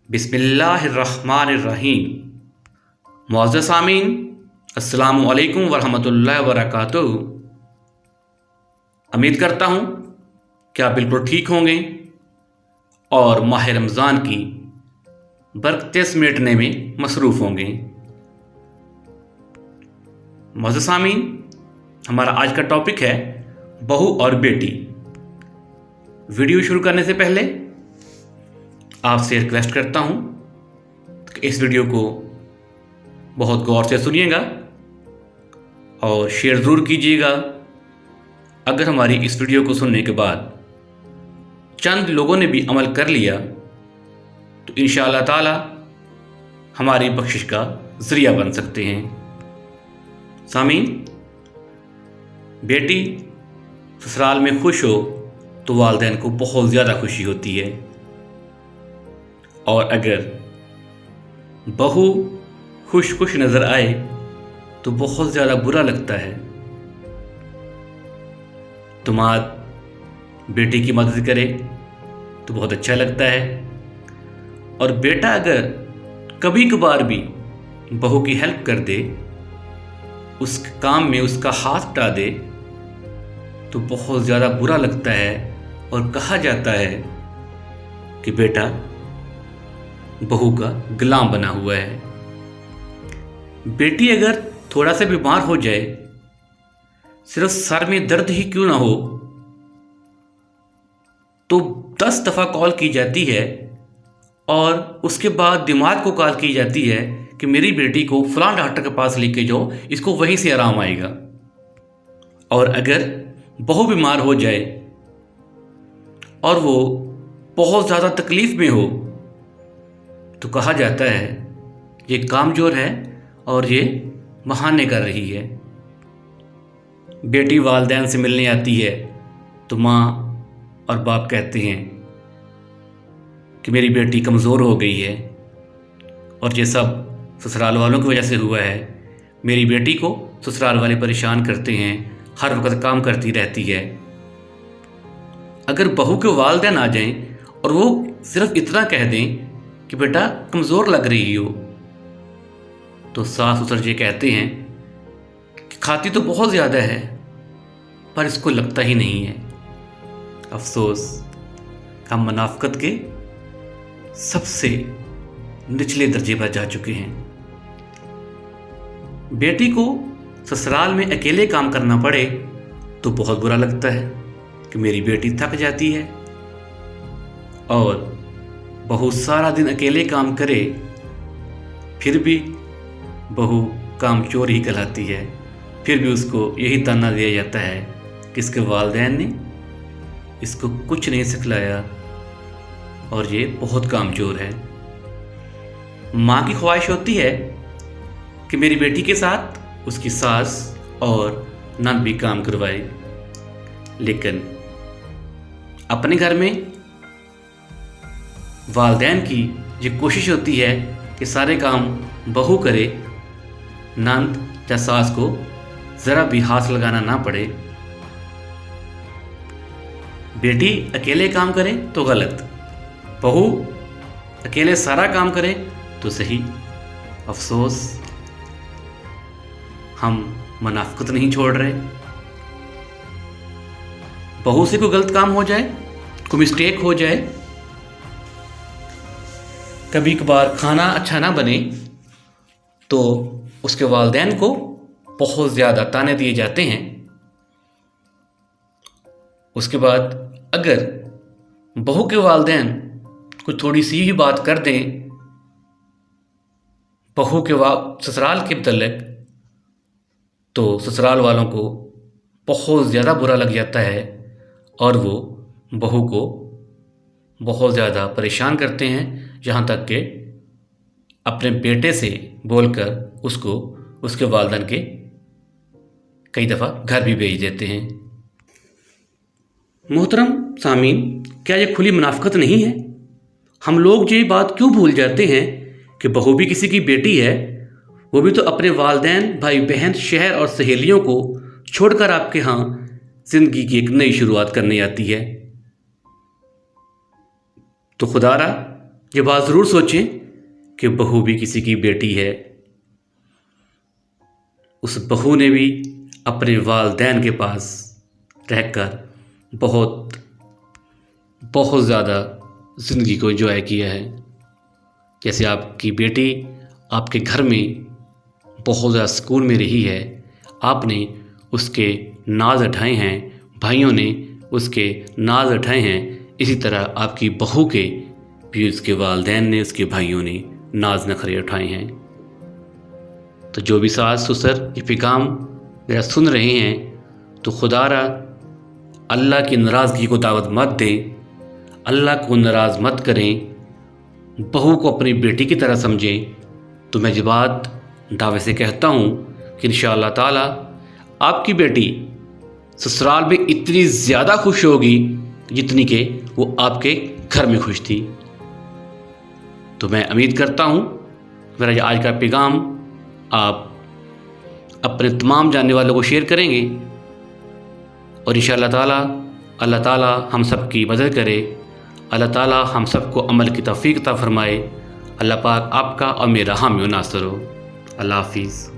बिस्मिल्लाहिर्रहमानिर्रहीम। मुअज़्ज़ज़ सामीन, अस्सलामु अलैकुम वरहमतुल्लाहि वबरकातुहू। उम्मीद करता हूँ कि आप बिल्कुल ठीक होंगे और माह रमज़ान की बरकतें समेटने में मसरूफ़ होंगे। मुअज़्ज़ज़ सामीन, हमारा आज का टॉपिक है बहू और बेटी। वीडियो शुरू करने से पहले आपसे रिक्वेस्ट करता हूँ कि इस वीडियो को बहुत गौर से सुनिएगा और शेयर ज़रूर कीजिएगा। अगर हमारी इस वीडियो को सुनने के बाद चंद लोगों ने भी अमल कर लिया तो इंशाअल्लाह ताला हमारी बख्शिश का ज़रिया बन सकते हैं। सामीन, बेटी ससुराल में खुश हो तो वालिदैन को बहुत ज़्यादा खुशी होती है, और अगर बहू खुश नज़र आए तो बहुत ज़्यादा बुरा लगता है। दामाद बेटी की मदद करे तो बहुत अच्छा लगता है, और बेटा अगर कभी कभार भी बहू की हेल्प कर दे, उस काम में उसका हाथ बटा दे तो बहुत ज़्यादा बुरा लगता है। और कहा जाता है कि बेटा बहू का गुलाम बना हुआ है। बेटी अगर थोड़ा सा बीमार हो जाए, सिर्फ सर में दर्द ही क्यों ना हो, तो 10 दफ़ा कॉल की जाती है और उसके बाद दिमाग को कॉल की जाती है कि मेरी बेटी को फलां डॉक्टर के पास लेके जाओ, इसको वहीं से आराम आएगा। और अगर बहू बीमार हो जाए और वो बहुत ज़्यादा तकलीफ़ में हो तो कहा जाता है ये कामज़ोर है और ये बहाने कर रही है। बेटी वालिदैन से मिलने आती है तो माँ और बाप कहते हैं कि मेरी बेटी कमज़ोर हो गई है और ये सब ससुराल वालों की वजह से हुआ है। मेरी बेटी को ससुराल वाले परेशान करते हैं, हर वक्त काम करती रहती है। अगर बहू के वालिदैन आ जाएं और वो सिर्फ इतना कह दें कि बेटा कमज़ोर लग रही हो, तो सास ससुर ये कहते हैं कि खाती तो बहुत ज़्यादा है पर इसको लगता ही नहीं है। अफसोस, हम मुनाफ़िक़त के सबसे निचले दर्जे पर जा चुके हैं। बेटी को ससुराल में अकेले काम करना पड़े तो बहुत बुरा लगता है कि मेरी बेटी थक जाती है, और बहू सारा दिन अकेले काम करे फिर भी बहू कामचोर ही कहलाती है। फिर भी उसको यही ताना दिया जाता है कि इसके वालिदैन ने इसको कुछ नहीं सिखलाया और ये बहुत कामचोर है। माँ की ख्वाहिश होती है कि मेरी बेटी के साथ उसकी सास और नंद भी काम करवाए, लेकिन अपने घर में वालिदैन की ये कोशिश होती है कि सारे काम बहू करे, नंद या सास को ज़रा भी हाथ लगाना ना पड़े। बेटी अकेले काम करे तो गलत, बहू अकेले सारा काम करे तो सही। अफसोस, हम मुनाफ़िक़त नहीं छोड़ रहे। बहू से कोई गलत काम हो जाए, कोई मिस्टेक हो जाए, कभी कभार खाना अच्छा ना बने तो उसके वालिदैन को बहुत ज़्यादा ताने दिए जाते हैं। उसके बाद अगर बहू के वालिदैन कुछ थोड़ी सी ही बात कर दें बहू के ससुराल के मुतल्लिक़, तो ससुराल वालों को बहुत ज़्यादा बुरा लग जाता है और वो बहू को बहुत ज़्यादा परेशान करते हैं, यहाँ तक कि अपने बेटे से बोलकर उसको उसके वालिदैन के कई दफ़ा घर भी भेज देते हैं। मोहतरम सामीन, क्या ये खुली मुनाफ़िक़त नहीं है? हम लोग ये बात क्यों भूल जाते हैं कि बहू भी किसी की बेटी है, वो भी तो अपने वालिदैन, भाई बहन, शहर और सहेलियों को छोड़कर आपके यहाँ ज़िंदगी की एक नई शुरुआत करने आती है। तो खुदारा یہ بات ضرور سوچیں کہ بہو بھی کسی کی بیٹی ہے، اس بہو نے بھی اپنے والدین کے پاس رہ کر بہت بہت زیادہ زندگی کو انجوائے کیا ہے۔ جیسے آپ کی بیٹی آپ کے گھر میں بہت زیادہ سکون میں رہی ہے، آپ نے اس کے ناز اٹھائے ہیں، بھائیوں نے اس کے ناز اٹھائے ہیں، اسی طرح آپ کی بہو کے بھی اس کے والدین نے، اس کے بھائیوں نے ناز نخرے اٹھائے ہیں۔ تو جو بھی ساس سسر یہ پیغام میرا سن رہے ہیں تو خدا را اللہ کی ناراضگی کو دعوت مت دیں، اللہ کو ناراض مت کریں، بہو کو اپنی بیٹی کی طرح سمجھیں۔ تو میں یہ بات دعوے سے کہتا ہوں کہ انشاءاللہ تعالی آپ کی بیٹی سسرال میں اتنی زیادہ خوش ہوگی جتنی کہ وہ آپ کے گھر میں خوش تھی۔ تو میں امید کرتا ہوں میرا یہ آج کا پیغام آپ اپنے تمام جاننے والوں کو شیئر کریں گے، اور انشاءاللہ تعالی اللہ تعالی ہم سب کی مدد کرے، اللہ تعالی ہم سب کو عمل کی توفیق عطا فرمائے۔ اللہ پاک آپ کا اور میرا حامی و ناصر ہو۔ اللہ حافظ۔